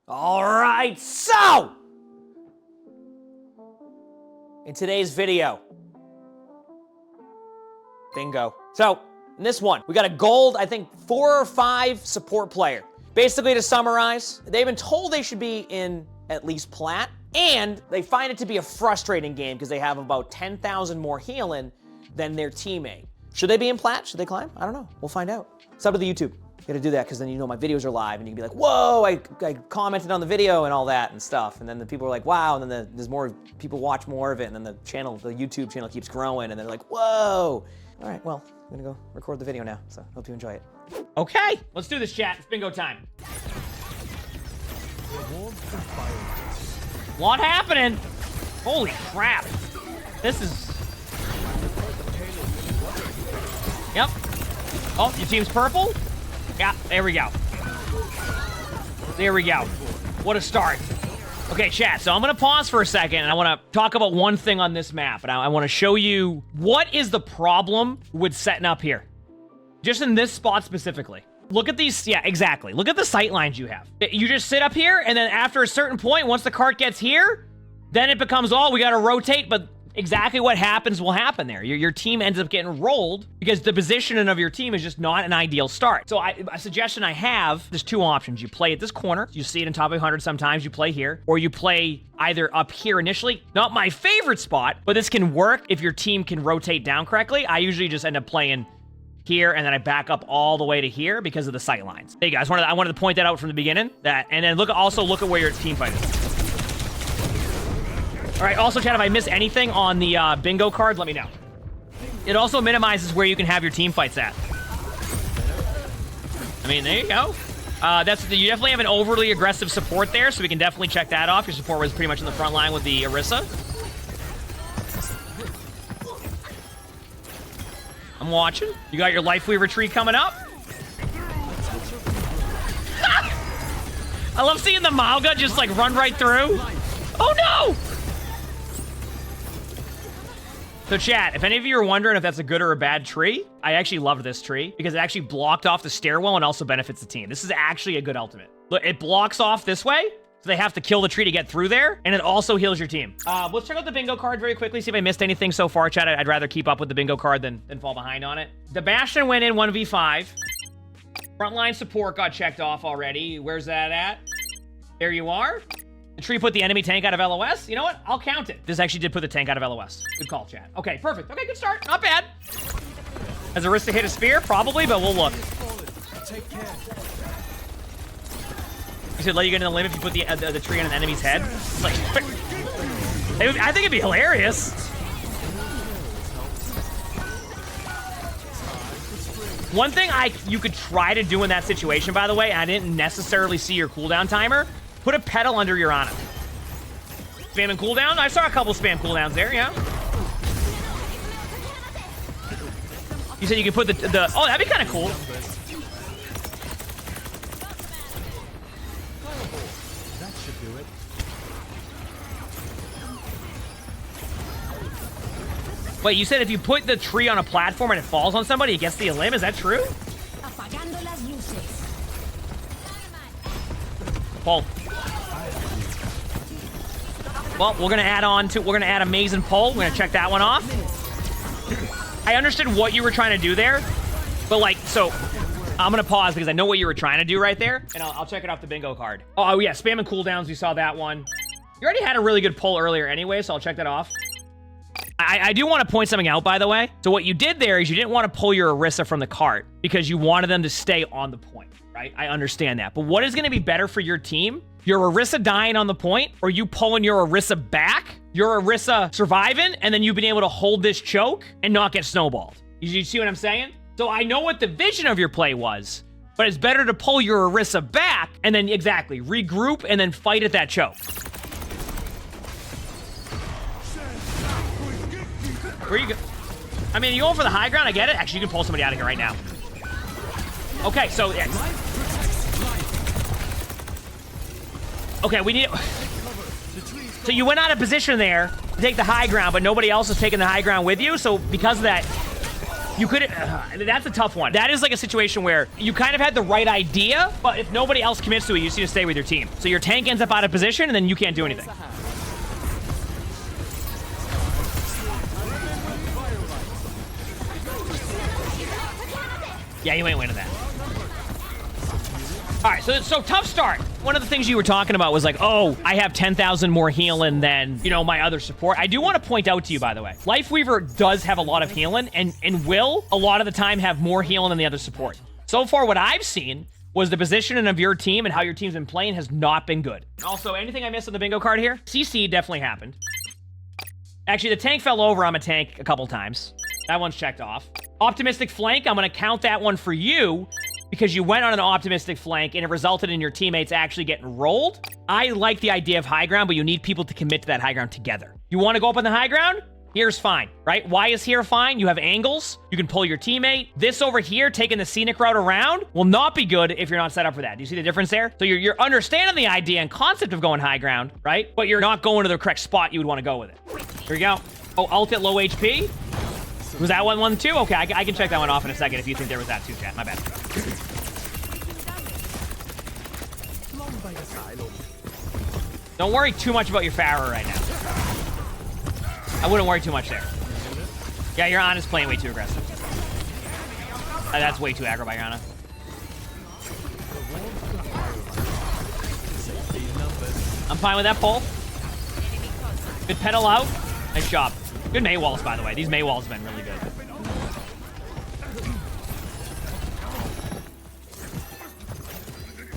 All right, so in today's video, bingo. So in this one, we got a gold, I think 4 or 5 support player. Basically, to summarize, they've been told they should be in at least plat, and they find it to be a frustrating game because they have about 10,000 more healing than their teammate. Should they be in plat? Should they climb? I don't know. We'll find out. It's up to the YouTube. You gotta do that because then you know my videos are live and you can be like, whoa, I commented on the video and all that and stuff. And then the people are like, wow, and then there's more people watch more of it, and then the YouTube channel keeps growing, and they're like, whoa. All right, well, I'm gonna go record the video now, so hope you enjoy it. Okay, let's do this, chat. It's bingo time. Lot happening. Holy crap. This is... Yep. Oh, your team's purple? Yeah, there we go. There we go. What a start. Okay, chat, so I'm gonna pause for a second and I wanna talk about one thing on this map, and I wanna show you what is the problem with setting up here. Just in this spot specifically. Look at these, yeah, exactly. Look at the sight lines you have. You just sit up here, and then after a certain point, once the cart gets here, then it becomes, oh, we gotta rotate, but exactly what happens will happen there. Your team ends up getting rolled because the positioning of your team is just not an ideal start. So a suggestion I have, there's 2 options. You play at this corner, you see it in top 100 sometimes, you play here, or you play either up here initially. Not my favorite spot, but this can work if your team can rotate down correctly. I usually just end up playing here, and then I back up all the way to here because of the sight lines. Hey guys, I wanted to point that out from the beginning. And then also look at where your team fight is. All right, also, chat, if I miss anything on the bingo card, let me know. It also minimizes where you can have your team fights at. I mean, there you go. You definitely have an overly aggressive support there, so we can definitely check that off. Your support was pretty much in the front line with the Orisa. I'm watching. You got your Lifeweaver tree coming up. I love seeing the Mauga just like run right through. Oh no! So chat, if any of you are wondering if that's a good or a bad tree, I actually loved this tree because it actually blocked off the stairwell and also benefits the team. This is actually a good ultimate. Look, it blocks off this way, so they have to kill the tree to get through there, and it also heals your team. Let's check out the bingo card very quickly, see if I missed anything so far, chat. I'd rather keep up with the bingo card than fall behind on it. The Bastion went in 1v5. Frontline support got checked off already. Where's that at? There you are. The tree put the enemy tank out of LOS. You know what? I'll count it. This actually did put the tank out of LOS. Good call, chat. Okay, perfect. Okay, good start. Not bad. Has Orisa hit a spear? Probably, but we'll look. You should let you get in the limit if you put the tree on an enemy's head. It's like, I think it'd be hilarious. One thing you could try to do in that situation, by the way, I didn't necessarily see your cooldown timer. Put a pedal under your Ana. Spamming cooldown? I saw a couple spam cooldowns there, yeah. You said you can put the oh, that'd be kind of cool. That should do it. Wait, you said if you put the tree on a platform and it falls on somebody, it gets the elim? Is that true? Paul. Well, we're gonna add amazing pull. We're gonna check that one off. I understood what you were trying to do there, but like, so I'm gonna pause because I know what you were trying to do right there, and I'll check it off the bingo card. Oh yeah, spam and cooldowns. We saw that one. You already had a really good pull earlier anyway, so I'll check that off. I do want to point something out, by the way. So what you did there is you didn't want to pull your Orisa from the cart because you wanted them to stay on the point, right? I understand that. But what is going to be better for your team? Your Orisa dying on the point, or you pulling your Orisa back, your Orisa surviving, and then you've been able to hold this choke and not get snowballed. You see what I'm saying? So I know what the vision of your play was, but it's better to pull your Orisa back and then exactly regroup and then fight at that choke. Where you go? I mean, you going for the high ground? I get it. Actually, you can pull somebody out of here right now. Okay, so yeah. Okay, we need. So you went out of position there to take the high ground, but nobody else is taking the high ground with you. So because of that, You could, that's a tough one. That is like a situation where you kind of had the right idea, but if nobody else commits to it, you just need to stay with your team. So your tank ends up out of position, and then you can't do anything. Yeah, you ain't winning that. All right, so tough start. One of the things you were talking about was like, oh, I have 10,000 more healing than, you know, my other support. I do want to point out to you, by the way, Lifeweaver does have a lot of healing and will, a lot of the time, have more healing than the other support. So far, what I've seen was the positioning of your team and how your team's been playing has not been good. Also, anything I missed on the bingo card here? CC definitely happened. Actually, the tank fell over on a tank a couple times. That one's checked off. Optimistic flank, I'm going to count that one for you because you went on an optimistic flank and it resulted in your teammates actually getting rolled. I like the idea of high ground, but you need people to commit to that high ground together. You want to go up on the high ground? Here's fine, right? Why is here fine? You have angles. You can pull your teammate. This over here, taking the scenic route around, will not be good if you're not set up for that. Do you see the difference there? So you're understanding the idea and concept of going high ground, right? But you're not going to the correct spot you would want to go with it. Here we go. Oh, ult at low HP. Was that one too? Okay, I can check that one off in a second if you think there was that too, chat. My bad. Don't worry too much about your Pharah right now. I wouldn't worry too much there. Yeah, your Ana's playing way too aggressive. That's way too aggro by your Ana. I'm fine with that pull. Good pedal out. Nice job. Good Mei walls, by the way. These Mei walls have been really good.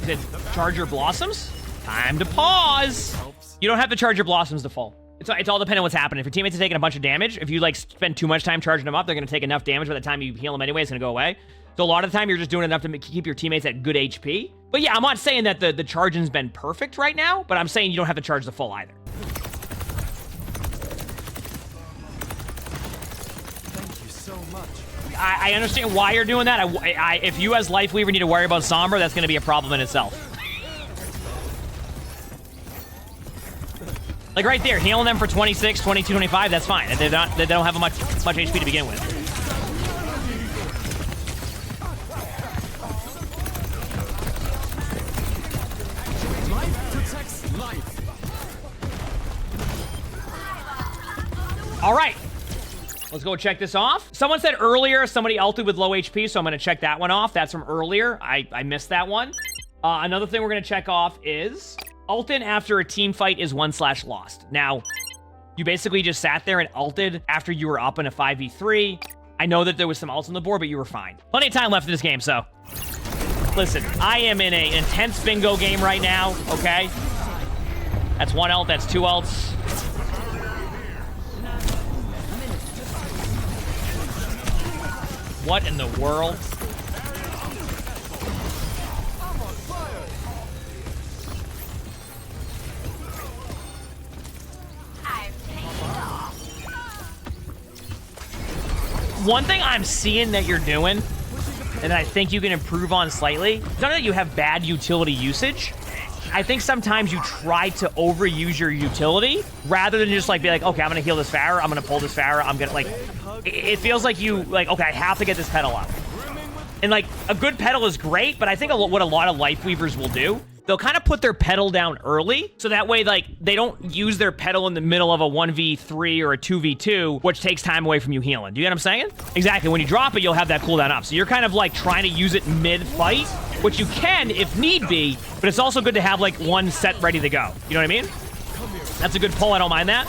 Did charge your blossoms? Time to pause. You don't have to charge your blossoms to full. It's all dependent on what's happening. If your teammates are taking a bunch of damage, if you like spend too much time charging them up, they're going to take enough damage by the time you heal them anyway. It's going to go away. So a lot of the time, you're just doing enough to keep your teammates at good HP. But yeah, I'm not saying that the charging's been perfect right now, but I'm saying you don't have to charge the full either. I understand why you're doing that. If you as Lifeweaver need to worry about Sombra, that's going to be a problem in itself. Like right there, healing them for 26, 22, 25, that's fine. They don't have much HP to begin with. Life protects life. All right. Let's go check this off. Someone said earlier somebody ulted with low HP, so I'm going to check that one off. That's from earlier. I missed that one. Another thing we're going to check off is ulting after a team fight is 1/lost. Now, you basically just sat there and ulted after you were up in a 5v3. I know that there was some ults on the board, but you were fine. Plenty of time left in this game, so. Listen, I am in an intense bingo game right now, okay? That's one ult, that's two ults. What in the world? One thing I'm seeing that you're doing, and I think you can improve on slightly, it's not that you have bad utility usage. I think sometimes you try to overuse your utility rather than just like be like, okay, I'm gonna heal this Pharah, I'm gonna pull this Pharah, I'm gonna like, it feels like you like, okay, I have to get this pedal out. And like a good pedal is great, but I think what a lot of Lifeweavers will do, they'll kind of put their pedal down early, so that way like they don't use their pedal in the middle of a 1v3 or a 2v2, which takes time away from you healing. Do you get what I'm saying? Exactly. When you drop it, you'll have that cooldown up. So you're kind of like trying to use it mid-fight, which you can if need be, but it's also good to have like one set ready to go. You know what I mean? That's a good pull. I don't mind that.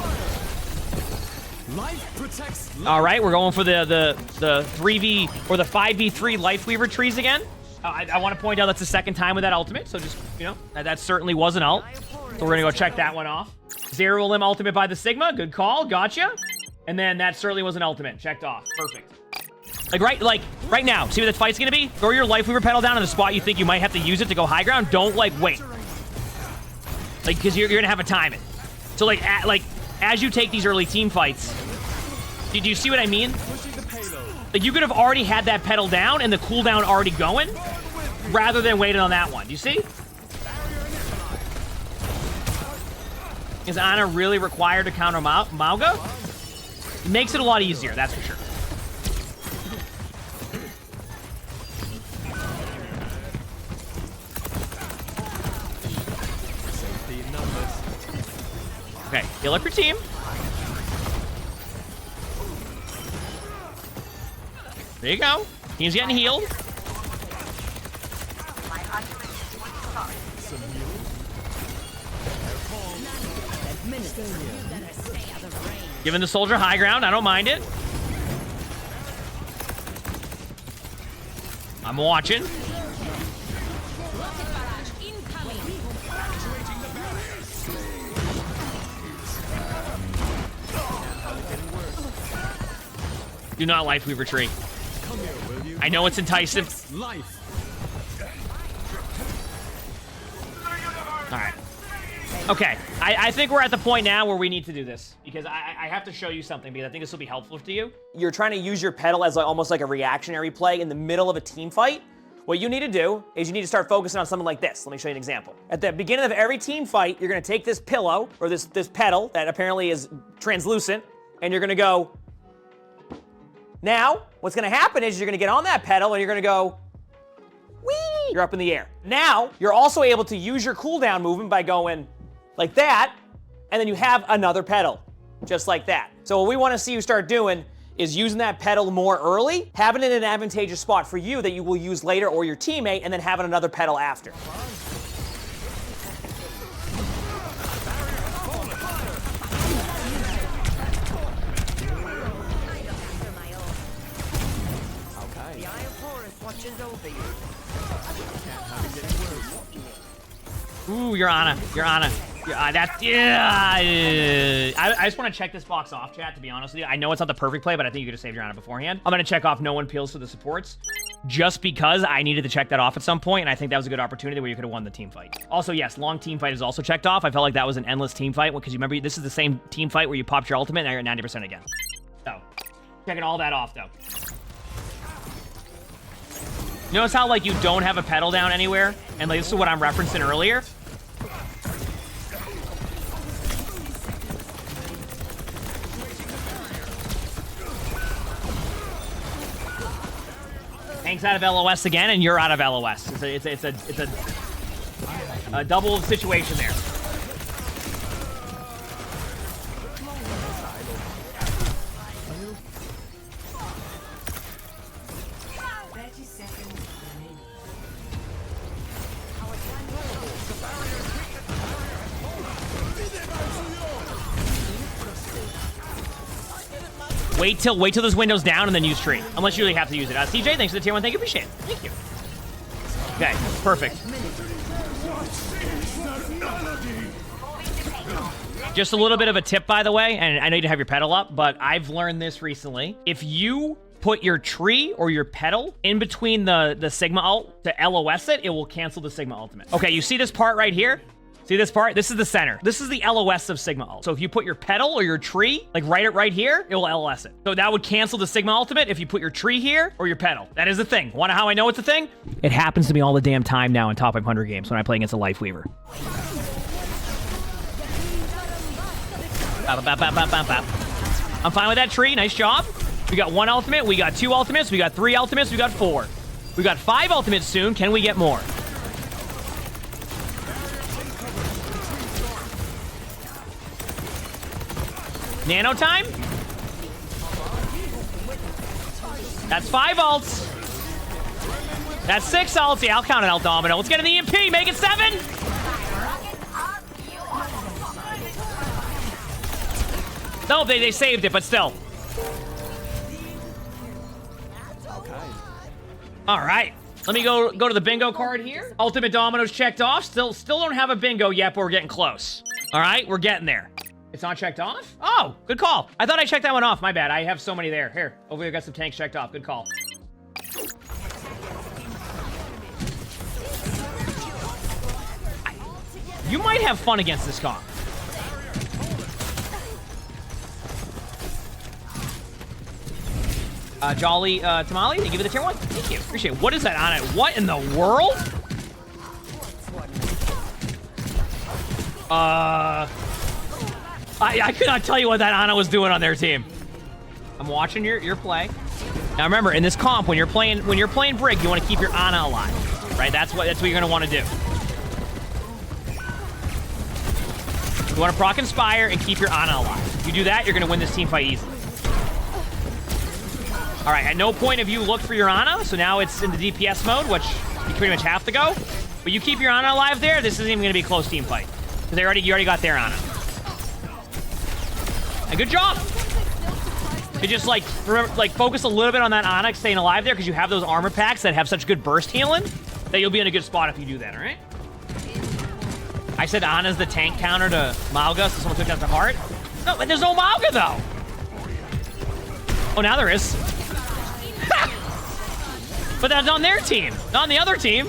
Life protects life. All right, we're going for the 3v or the 5v3 Lifeweaver trees again. I want to point out that's the second time with that ultimate, so just, you know, that certainly was an ult. So we're going to go check that one off. Zero limb ultimate by the Sigma. Good call. Gotcha. And then that certainly was an ultimate. Checked off. Perfect. Like right now, see what this fight's going to be? Throw your Lifeweaver pedal down in the spot you think you might have to use it to go high ground. Don't, like, wait. Like, because you're going to have to time it. So, like, as you take these early team fights, do you see what I mean? Like, you could have already had that pedal down and the cooldown already going, rather than waiting on that one. Do you see? Is Ana really required to counter Mauga? It makes it a lot easier, that's for sure. Okay, heal up your team. There you go. Team's getting healed. Giving the soldier high ground. I don't mind it. I'm watching. Do not Lifeweaver tree. I know it's enticing. All right. Okay. I think we're at the point now where we need to do this because I have to show you something because I think this will be helpful to you. You're trying to use your pedal as almost like a reactionary play in the middle of a team fight. What you need to do is you need to start focusing on something like this. Let me show you an example. At the beginning of every team fight, you're gonna take this pillow or this pedal that apparently is translucent, and you're gonna go. Now, what's gonna happen is you're gonna get on that pedal and you're gonna go, whee! You're up in the air. Now, you're also able to use your cooldown movement by going like that, and then you have another pedal, just like that. So what we wanna see you start doing is using that pedal more early, having it in an advantageous spot for you that you will use later or your teammate, and then having another pedal after. Ooh, you're on it. You're on it. That's, yeah. I just want to check this box off, chat, to be honest with you. I know it's not the perfect play, but I think you could have saved your Ana beforehand. I'm going to check off no one peels for the supports just because I needed to check that off at some point, and I think that was a good opportunity where you could have won the team fight. Also, yes, long team fight is also checked off. I felt like that was an endless team fight because you remember this is the same team fight where you popped your ultimate and now you're at 90% again. So, checking all that off, though. Notice how, like, you don't have a pedal down anywhere? And, like, this is what I'm referencing earlier. Hank's out of LOS again, and you're out of LOS. It's a double situation there. Wait till this window's down and then use tree. Unless you really have to use it. CJ, thanks for the tier 1. Thank you, appreciate it. Thank you. Okay, perfect. Just a little bit of a tip, by the way, and I know you have your pedal up, but I've learned this recently. If you put your tree or your pedal in between the Sigma ult to LOS it, it will cancel the Sigma ultimate. Okay, you see this part right here? See this part? This is the center. This is the LOS of Sigma ult. So if you put your pedal or your tree, like right here, it will LOS it. So that would cancel the Sigma ultimate if you put your tree here or your pedal. That is a thing. Wanna know how I know it's a thing? It happens to me all the damn time now in top 500 games when I play against a Lifeweaver. I'm fine with that tree. Nice job. We got 1 ultimate. We got 2 ultimates. We got 3 ultimates. We got 4. We got 5 ultimates soon. Can we get more? Nano time? That's 5 ults. That's 6 ults. Yeah, I'll count it out, Domino. Let's get an EMP. Make it 7. No, they saved it, but still. All right. Let me go to the bingo card here. Ultimate Domino's checked off. Still don't have a bingo yet, but we're getting close. All right, we're getting there. It's not checked off? Oh, good call. I thought I checked that one off. My bad. I have so many there. Here, over here, got some tanks checked off. Good call. You might have fun against this comp. Jolly Tamale, they give it a tier 1. Thank you. Appreciate it. What is that on it? What in the world? I could not tell you what that Ana was doing on their team. I'm watching your play. Now remember, in this comp, when you're playing Brig, you want to keep your Ana alive, right? That's what you're gonna want to do. You want to proc Inspire and keep your Ana alive. If you do that, you're going to win this team fight easily. All right, at no point have you looked for your Ana, so now it's in the DPS mode, which you pretty much have to go. But you keep your Ana alive there, this isn't even going to be a close team fight. Because you already got their Ana. And good job! You just, like, focus a little bit on that Ana staying alive there, because you have those armor packs that have such good burst healing that you'll be in a good spot if you do that, all right? I said Ana's the tank counter to Malga, so someone took that to heart. No, but there's no Malga, though! Oh, now there is. But that's on their team, not on the other team.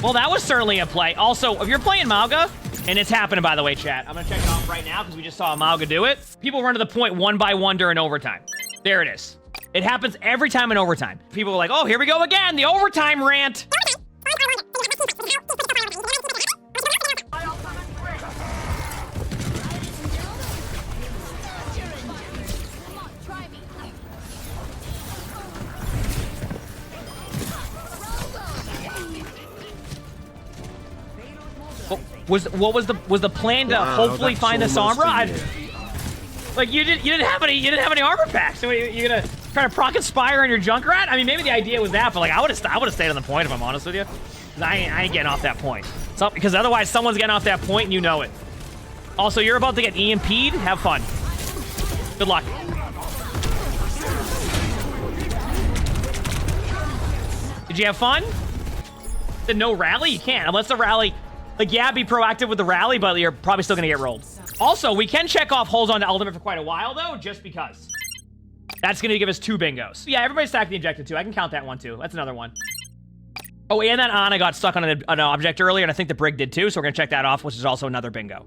Well, that was certainly a play. Also, if you're playing Malga, and it's happening, by the way, chat. I'm going to check it off right now because we just saw Malga do it. People run to the point 1 by 1 during overtime. There it is. It happens every time in overtime. People are like, oh, here we go again. The overtime rant. Was the plan to hopefully find the Sombra? Like you didn't have any armor packs. So you gonna try to proc Inspire on your Junkrat? I mean, maybe the idea was that, but like I would have stayed on the point if I'm honest with you. 'Cause I ain't getting off that point. So, because otherwise someone's getting off that point and you know it. Also, you're about to get EMP'd. Have fun. Good luck. Did you have fun? The no rally? You can't unless the rally. Like, yeah, be proactive with the rally, but you're probably still going to get rolled. Also, we can check off holds on to ultimate for quite a while, though, just because. That's going to give us 2 bingos. Yeah, everybody stacked the injected, too. I can count that one, too. That's another one. Oh, and that Ana got stuck on an object earlier, and I think the Brig did, too, so we're going to check that off, which is also another bingo.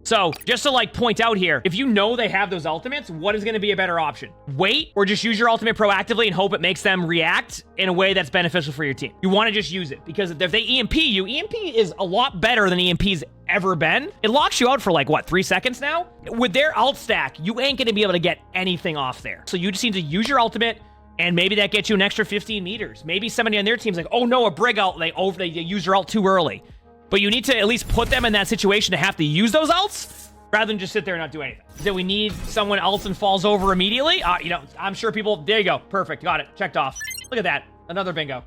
So, just to, like, point out here, if you know they have those ultimates, what is going to be a better option? Wait, or just use your ultimate proactively and hope it makes them react in a way that's beneficial for your team. You want to just use it, because if they EMP you, EMP is a lot better than EMP's ever been. It locks you out for, like, what, 3 seconds now? With their ult stack, you ain't going to be able to get anything off there. So you just need to use your ultimate, and maybe that gets you an extra 15 meters. Maybe somebody on their team's like, oh no, a Brig ult, they use your ult too early. But you need to at least put them in that situation to have to use those ults, rather than just sit there and not do anything. So we need someone ults and falls over immediately. You know, I'm sure people, there you go. Perfect, got it, checked off. Look at that, another bingo.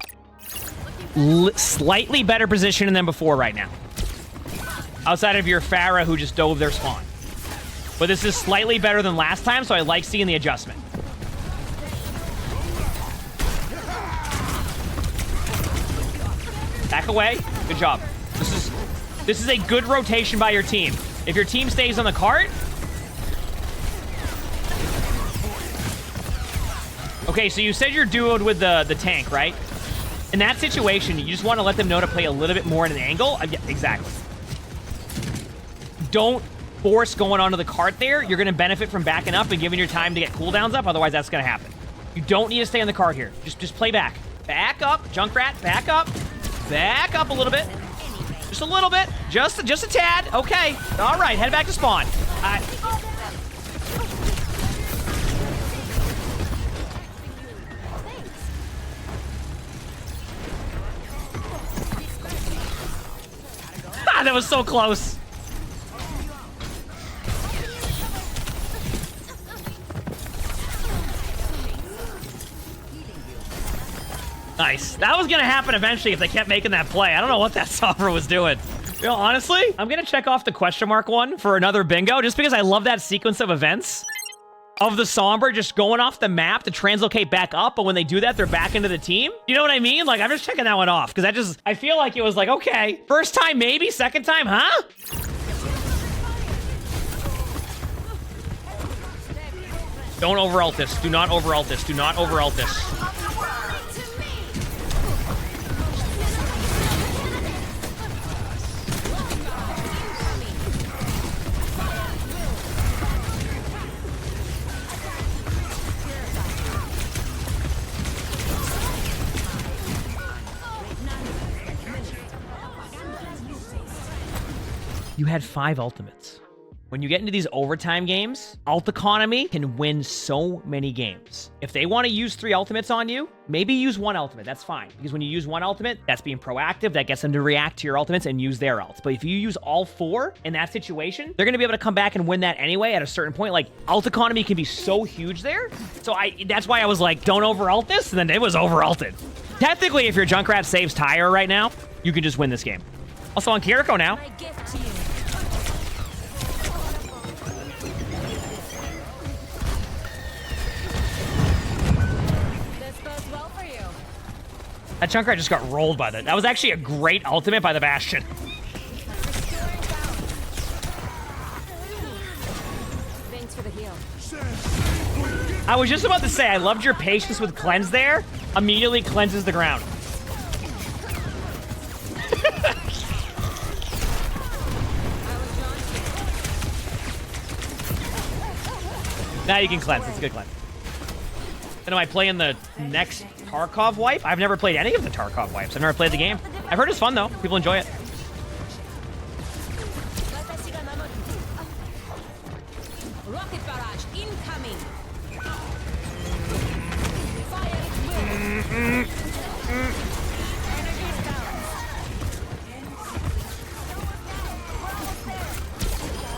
Slightly better position than before right now. Outside of your Pharah who just dove their spawn. But this is slightly better than last time, so I like seeing the adjustment. Back away, good job. This is a good rotation by your team. If your team stays on the cart... Okay, so you said you're duoed with the tank, right? In that situation, you just want to let them know to play a little bit more at an angle. Yeah, exactly. Don't force going onto the cart there. You're going to benefit from backing up and giving your time to get cooldowns up. Otherwise, that's going to happen. You don't need to stay on the cart here. Just play back. Back up, Junkrat. Back up. Back up a little bit. Just a little bit. Just a tad. Okay. All right. Head back to spawn. That was so close. Nice. That was going to happen eventually if they kept making that play. I don't know what that Sombra was doing. You know, honestly, I'm going to check off the question mark one for another bingo just because I love that sequence of events of the Sombra just going off the map to translocate back up. But when they do that, they're back into the team. You know what I mean? Like, I'm just checking that one off because I feel like it was like, okay, first time maybe, second time, huh? Don't over-ult this. Do not over-ult this. Do not over-ult this. You had 5 ultimates. When you get into these overtime games, ult economy can win so many games. If they want to use 3 ultimates on you, maybe use 1 ultimate. That's fine. Because when you use 1 ultimate, that's being proactive. That gets them to react to your ultimates and use their ults. But if you use all 4 in that situation, they're going to be able to come back and win that anyway at a certain point. Like, ult economy can be so huge there. So that's why I was like, don't over ult this. And then it was over ulted. Technically, if your Junkrat saves Tyre right now, you can just win this game. Also on Kiriko now. My gift to you. This bodes well for you. That Junkrat just got rolled by that. That was actually a great ultimate by the Bastion. Restoring balance. Thanks for the heal. I was just about to say, I loved your patience with cleanse there. Immediately cleanses the ground. Now you can cleanse. It's a good cleanse. And am I playing the next Tarkov wipe? I've never played any of the Tarkov wipes. I've never played the game. I've heard it's fun, though. People enjoy it. Rocket barrage incoming. Fire it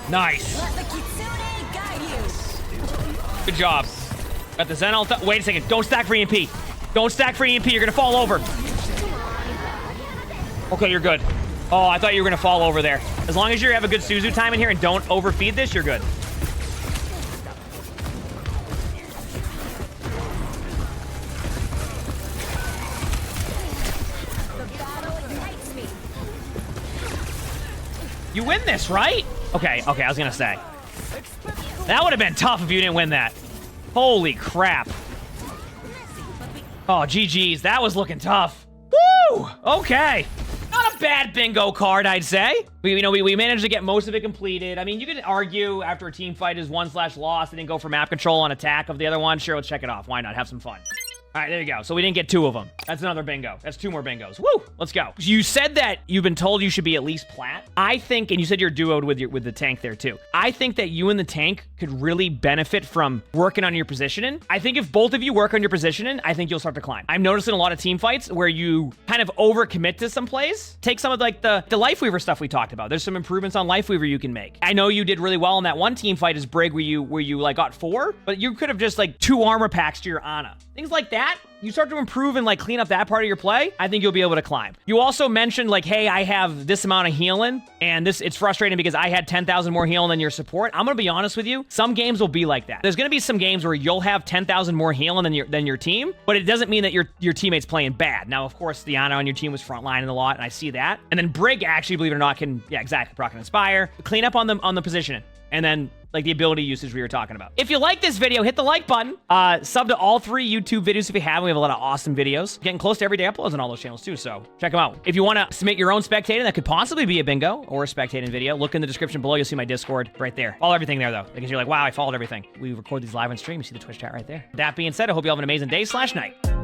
Nice. Let the Kitsune guide you. Good job. Got the Zen ult. Wait a second. Don't stack for EMP. Don't stack for EMP. You're going to fall over. Okay, you're good. Oh, I thought you were going to fall over there. As long as you have a good Suzu time in here and don't overfeed this, you're good. The battle ignites me. You win this, right? Okay, I was going to say. That would have been tough if you didn't win that. Holy crap. Oh, GG's. That was looking tough. Woo! Okay. Not a bad bingo card, I'd say. We managed to get most of it completed. I mean, you could argue after a team fight is 1/loss, they didn't go for map control on attack of the other one. Sure, let's check it off. Why not? Have some fun. All right, there you go. So we didn't get 2 of them. That's another bingo. That's 2 more bingos. Woo! Let's go. You said that you've been told you should be at least plat. I think, and you said you're duoed with the tank there too. I think that you and the tank could really benefit from working on your positioning. I think if both of you work on your positioning, I think you'll start to climb. I'm noticing a lot of team fights where you kind of overcommit to some plays. Take some of like the Lifeweaver stuff we talked about. There's some improvements on Lifeweaver you can make. I know you did really well in that one team fight as Brig where you like got 4, but you could have just like 2 armor packs to your Ana. Things like that. You start to improve and like clean up that part of your play, I think you'll be able to climb. You also mentioned like, hey, I have this amount of healing, and it's frustrating because I had 10,000 more healing than your support. I'm gonna be honest with you. Some games will be like that. There's gonna be some games where you'll have 10,000 more healing than your team, but it doesn't mean that your teammate's playing bad. Now, of course, the Ana on your team was frontlining a lot, and I see that. And then Brig actually, believe it or not, can proc and inspire, clean up on the positioning, and then like the ability usage we were talking about. If you like this video, hit the like button. Sub to all 3 YouTube videos if you have. We have a lot of awesome videos. Getting close to everyday uploads on all those channels too, so check them out. If you want to submit your own spectating, that could possibly be a bingo or a spectating video, look in the description below. You'll see my Discord right there. Follow everything there though, because you're like, wow, I followed everything. We record these live on stream. You see the Twitch chat right there. That being said, I hope you all have an amazing day/night.